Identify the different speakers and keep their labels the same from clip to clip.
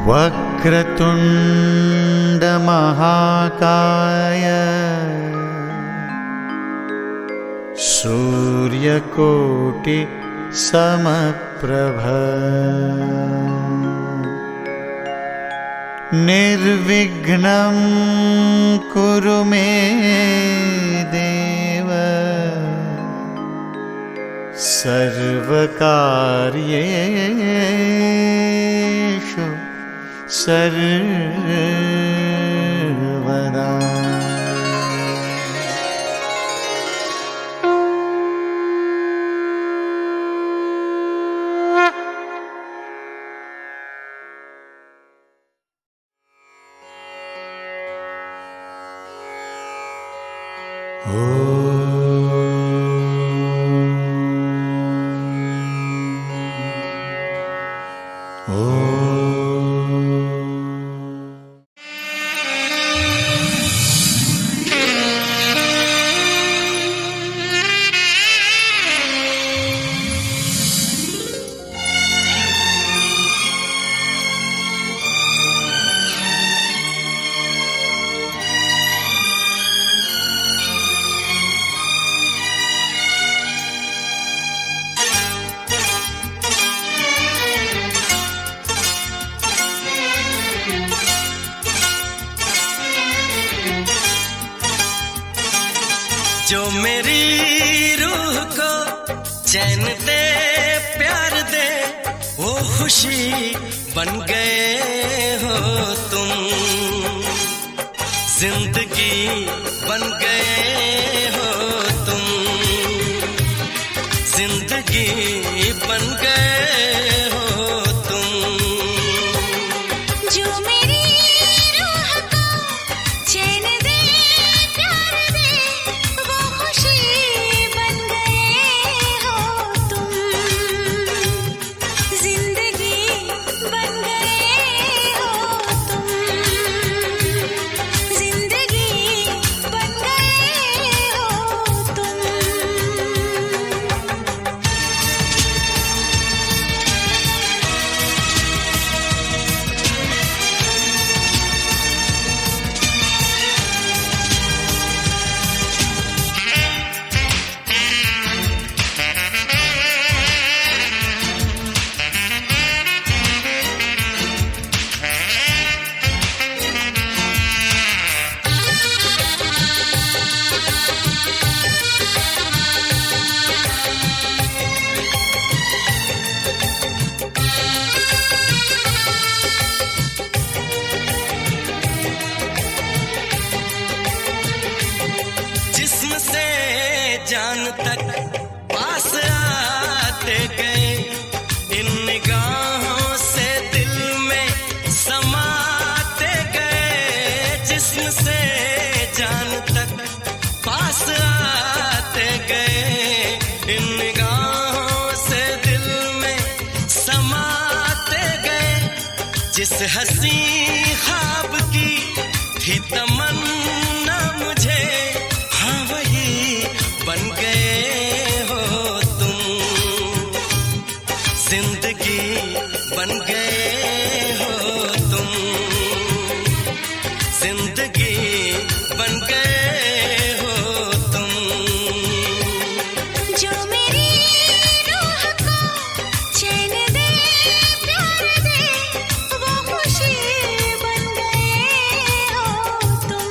Speaker 1: वक्रतुंड महाकाय सूर्यकोटि समप्रभ निर्विघ्नं कुरु मे देव सर्वकार्येषु सर्वदा।
Speaker 2: जो मेरी रूह को चैन दे प्यार दे वो खुशी बन गए हो तुम, जिंदगी बन गए हो तुम, जिंदगी बन गए हो तुम।
Speaker 3: जो मेरी रूह को चैन दे प्यार दे वो खुशी बन गए हो तुम, जिंदगी बन गए हो तुम, जिंदगी बन गए हो तुम।
Speaker 2: जिस्म से जान तक पास आते गए, इन निगाहों से दिल में समाते गए। जिस्म से जान तक पास आते गए, इन निगाहों से दिल में समाते गए। जिस हंसी ख्वाब की थी तमन्ना मुझे, हाँ वही बन गए हो तुम, जिंदगी बन गए हो तुम, जिंदगी बन गए हो तुम।
Speaker 3: जो मेरी रूह को चैन दे प्यार दे वो खुशी बन गए हो तुम,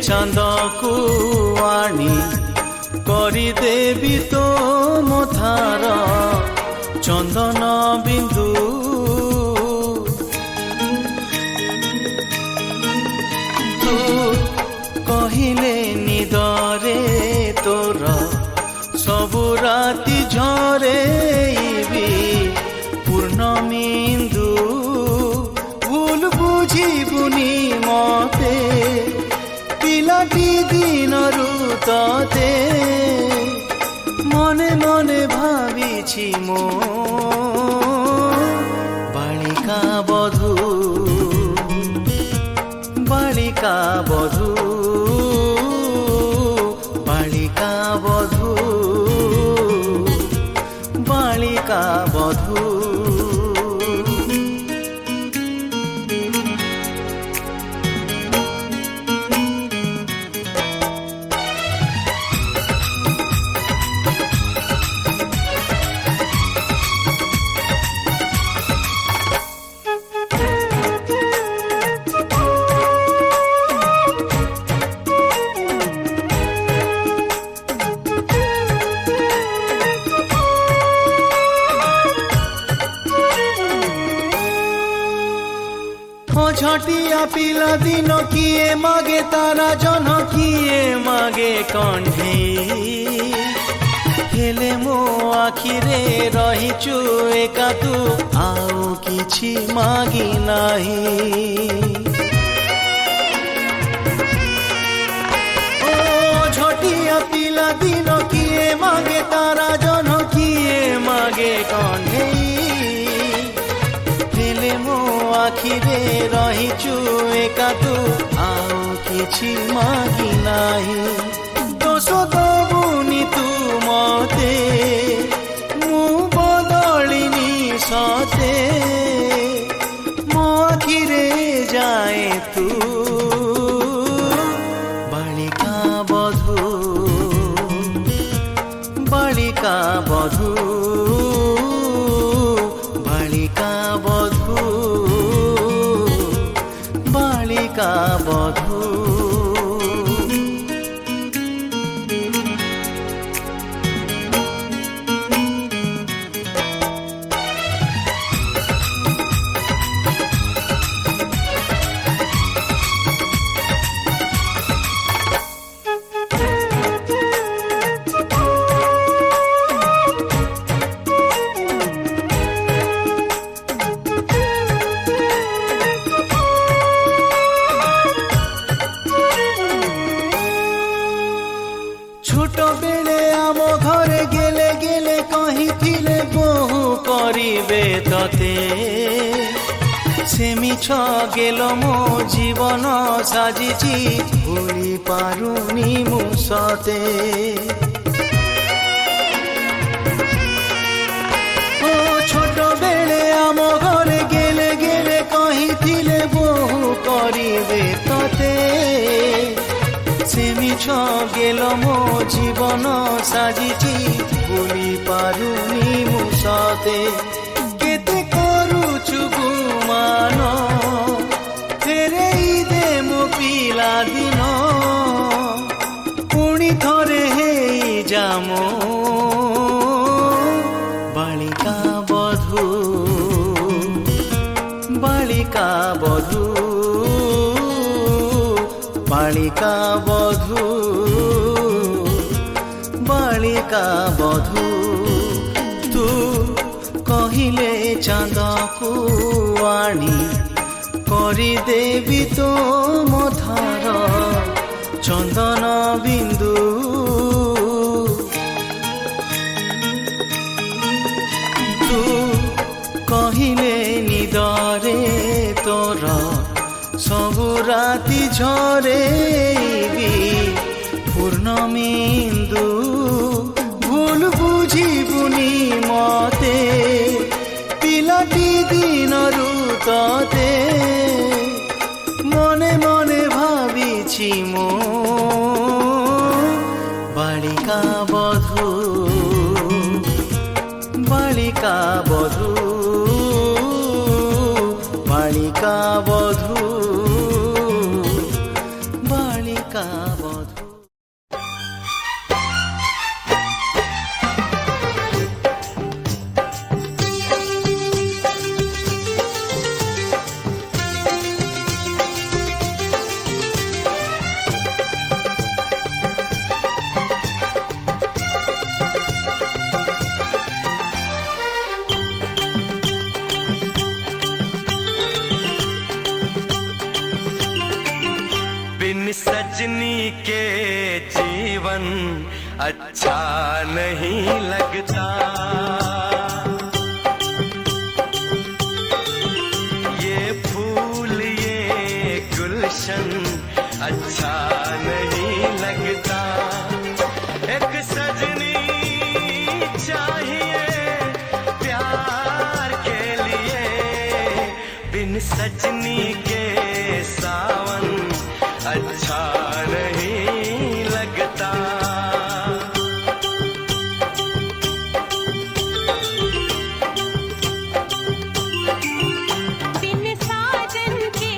Speaker 4: ଚାନ୍ଦକୁ ଆଣି କରିଦେବି ତୋ ମଥାର ଚନ୍ଦନ ବିନ୍ଦୁ। ତୁ କହିଲେ ନିଦରେ ତୋର ସବୁ ରାତି ଝରେଇବି ପୂର୍ଣ୍ଣମିନ୍ଦୁ। ଭୁଲ ବୁଝିବୁନି ମତେ ପିଲାଟି ଦିନରୁ ତତେ ମନେ ମନେ ଭାବିଛି ମୋ ବାଳିକା ବଧୂ ବାଳିକା ବଧୂ ବାଳିକା ବଧୂ ବାଳିକା ବଧୂ। ଝଟିଆ ପିଲା ଦିନ କିଏ ମାଗେ ତାରା ଜହ୍ନ କିଏ ମାଗେ କଣ୍ଢେଇ। ହେଲେ ମୋ ଆଖିରେ ରହିଛୁ ଏକା ତୁ ଆଉ କିଛି ମାଗି ନାହିଁ। ଓ ଝଟିଆ ପିଲା ଦିନ କିଏ ମାଗେ ତାରା ଜହ୍ନ କିଏ ମାଗେ କଣ୍ଢେଇ। ହେଲେ ମୋ ଆଖିରେ ରହିଛୁ ଏକା ତୁ ଆଉ କିଛି ମାଗି ନାହିଁ। ଦୋଷ ଦବୁନି ତୁ ମତେ ମୁଁ ବଦଳିନି ସତେ ମୋ ଆଖିରେ ଯାଏ ତୁ ବାଳିକା ବଧୂ ବାଳିକା ବଧୂ ବାଳିକା ବଧୂ ବାଳିକା ବଧୂ। ଛୋଟ ବେଳେ ଆମ ଘରେ ଗେଲେ ଗେଲେ କହିଥିଲେ ବୋହୂ କରିବେ ତତେ। ସେ ମିଛ ଗେଲ ମୋ ଜୀବନ ସାଜିଛି ଭୁଲି ପାରୁନି ମୁଁ ସତେ। ଓ ଛୋଟ ବେଳେ ଆମ ଘରେ ଗେଲେ ଗେଲେ କହିଥିଲେ ବୋହୂ କରିବେ ତତେ। ସେ ମିଛ ଗେଲ ମୋ ଜୀବନ ସାଜିଛି ଭୁଲି ପାରୁନି ମୁଁ ସତେ। କେତେ କରୁଛୁ ଗୁମାନ ଫେରେଇ ଦେ ମୋ ପିଲା ଦିନ ପୁଣି ଥରେ ହେଇଯା ମୋ ବାଳିକା ବଧୂ ବାଳିକା ବଧୂ ବାଳିକା ବଧୂ ବାଳିକା ବଧୂ। ତୁ କହିଲେ ଚାନ୍ଦକୁ ଆଣି କରିଦେବି ତୋ ମଥାର ଚନ୍ଦନ ବିନ୍ଦୁ। ତୁ କହିଲେ ନିଦରେ ତୋର ସବୁ ରାତି ଝରେଇବି ପୂର୍ଣ୍ଣମିନ୍ଦୁ। ଭୁଲ ବୁଝିବୁନି ମତେ ପିଲାଟି ଦିନରୁ ତତେ ମନେ ମନେ ଭାବିଛି ମୋ ବାଳିକା ବଧୂ ବାଳିକା ବଧୂ ବାଳିକା ବଧୂ ବାଳିକା।
Speaker 2: सजनी के जीवन अच्छा नहीं लगता। ये फूल ये गुलशन अच्छा नहीं लगता। एक सजनी चाहिए प्यार के लिए, बिन सजनी के सावन अच्छा नहीं लगता।
Speaker 3: बिन साजन के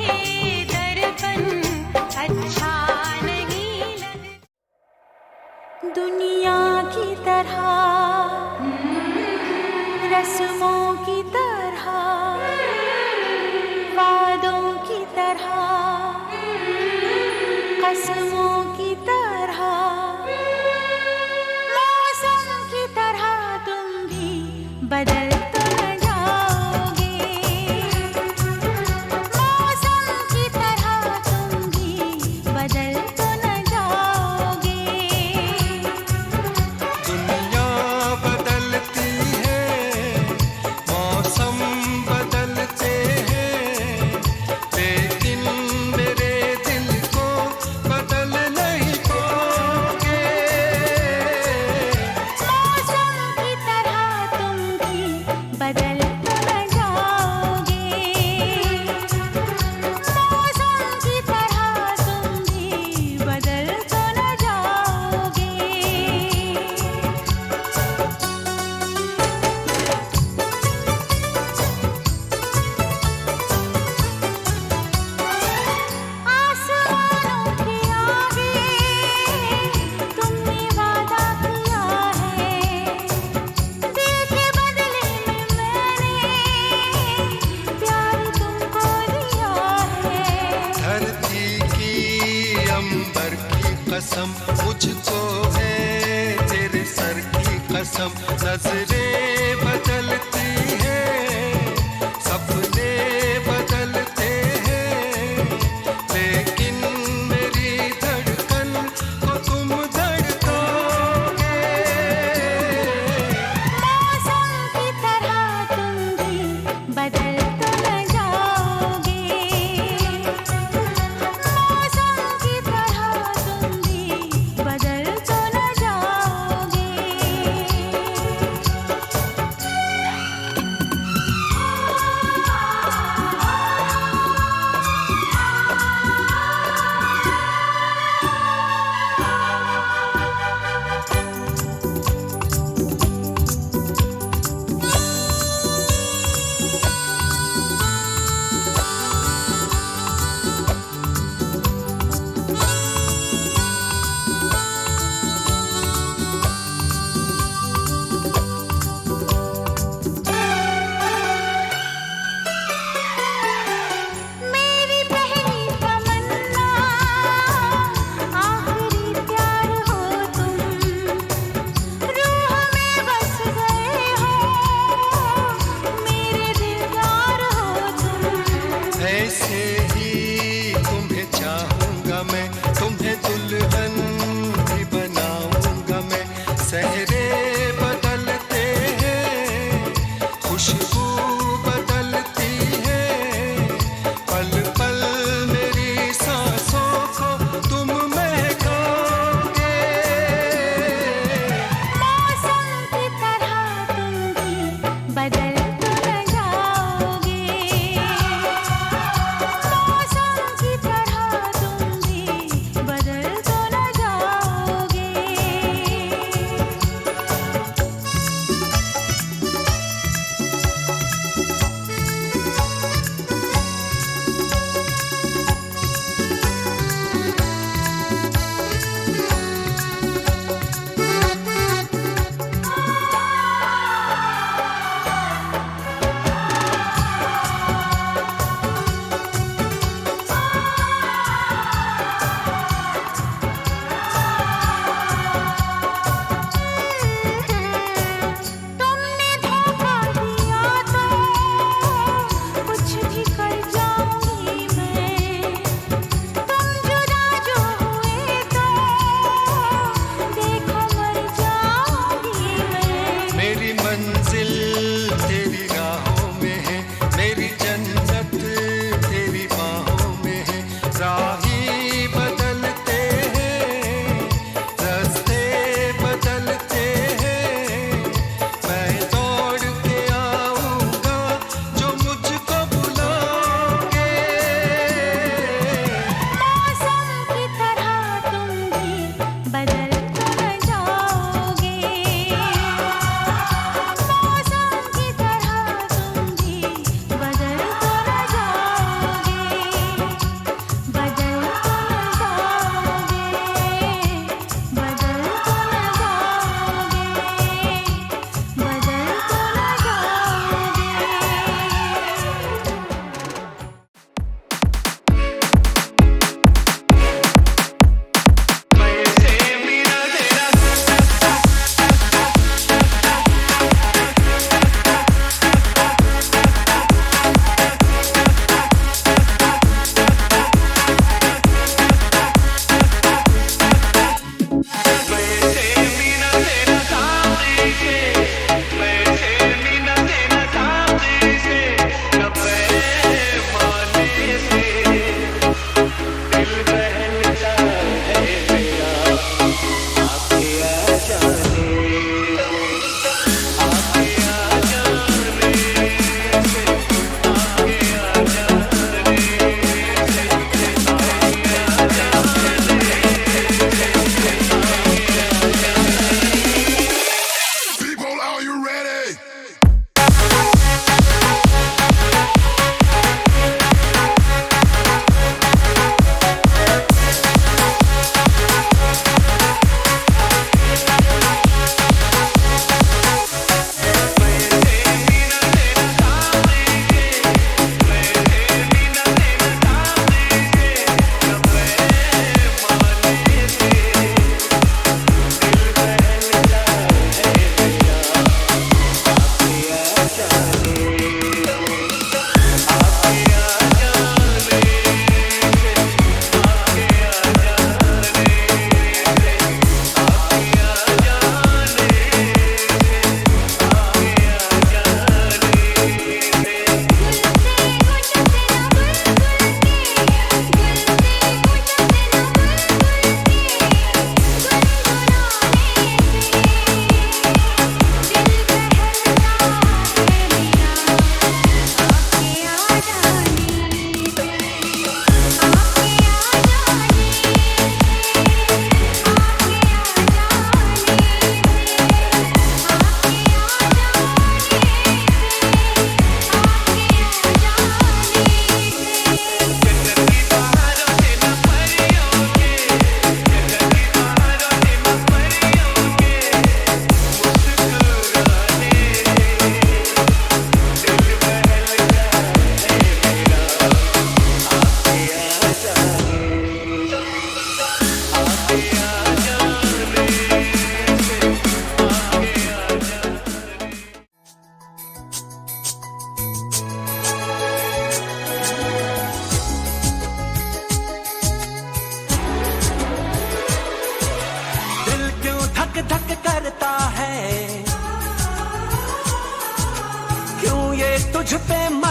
Speaker 3: दर्पण अच्छा नहीं लगता। दुनिया की तरह रस्मों की तरह वादों की तरह कसमों की तरह मौसम की तरह तुम भी बदल तो न जाओगे। मौसम की तरह तुम भी बदल तो न जाओगे।
Speaker 5: दुनिया बदलती है, मौसम बदलते हैं, लेकिन मेरे दिल को बदल नहीं पाओगे।
Speaker 3: मौसम की तरह तुम भी बदल तो न जाओगे। मौसम की तरह तुम भी बदल तो न जाओगे। आसमानों के आगे तुमने वादा किया है, दिल के बदले में मैंने प्यार तुमको दिया है।
Speaker 5: धरती की अंबर की कसम मुझको है, तेरे सर की कसम। नजरें बदलती हैं, सपने बदलते हैं, लेकिन मेरी धड़कन को तुम धड़कोगे।
Speaker 3: मौसम की तरह तुम भी बदल तो न जाओगे। मौसम की तरह तुम भी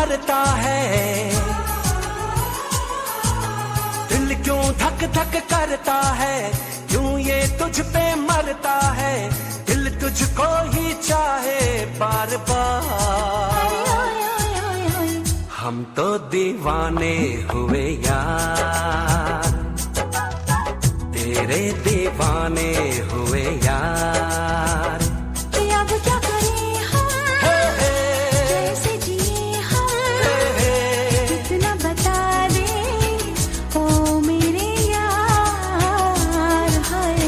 Speaker 2: करता है, दिल क्यों धक धक करता है, क्यों ये तुझ पे मरता है, दिल तुझको ही चाहे बार बार। हम तो दीवाने हुए यार, तेरे दीवाने हुए यार।
Speaker 3: अब क्या करें हम, कैसे जिए हम, कितना बता दे ओ मेरे यार। हाय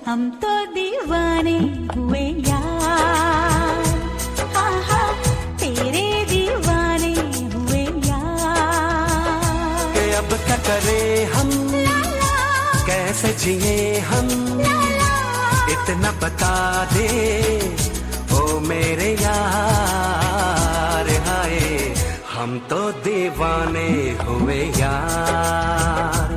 Speaker 3: हम तो दीवाने हुए यार, हाँ हाँ तेरे दीवाने हुए यार।
Speaker 2: कि अब क्या करें हम, कैसे जिए हम, इतना बता दे ओ मेरे यार। हाय हम तो दीवाने हुए यार।